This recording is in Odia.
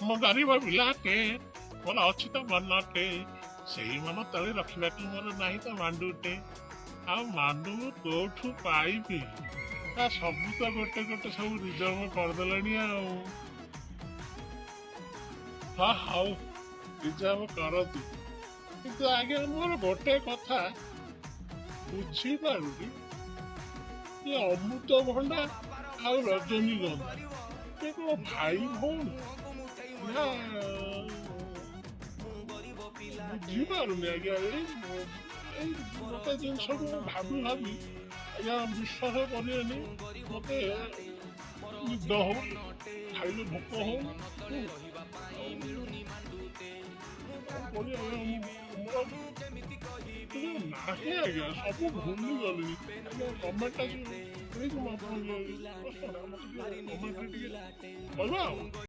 ମୋ ଗରିବ ପିଲାଟେ ମୋର ଅଛି ତ ମନଟେ ସେଇ ମନ ତଳେ ରଖିବାକୁ ମୋର ନାହିଁ ତ ମାଣ୍ଡୁଟେ ଆଉ ମାଣ୍ଡୁ ମୁଁ କୋଉଠୁ ପାଇବି ସବୁ ତ ଗୋଟେ ଗୋଟେ ସବୁ ରିଜର୍ଭ କରିଦେଲେଣି ଆଉ ହଁ ହଉ ରିଜର୍ଭ କରନ୍ତୁ କିନ୍ତୁ ଆଜ୍ଞା ମୋର ଗୋଟେ କଥା ବୁଝିପାରୁନି ଏ ଅମୃତଭଣ୍ଡା ଆଉ ରଜନୀଗନ୍ଧା ଏ କଣ ଭାଇ ଭଉଣୀ ନା ବୁଝିପାରୁନି ଆଜ୍ଞା ଏଇ ଗୋଟେ ଜିନିଷକୁ ମୁଁ ଭାବି ଆଜ୍ଞା ବିଶ୍ୱାସ କରିବେନି ମତେ ନିଦ ହଉନି ଖାଇଲେ ଭୋକ ହଉନି ନାହିଁ ଆଜ୍ଞା ସବୁ ଭୁଲି ଗଲିଣି ଆଜ୍ଞା ଗଭର୍ଣ୍ଣମେଣ୍ଟଟା ପ୍ଲିଜ୍ ମୁଁ ଆପଣଙ୍କୁ କମେଣ୍ଟରେ ଟିକେ କହିବା ଆଉ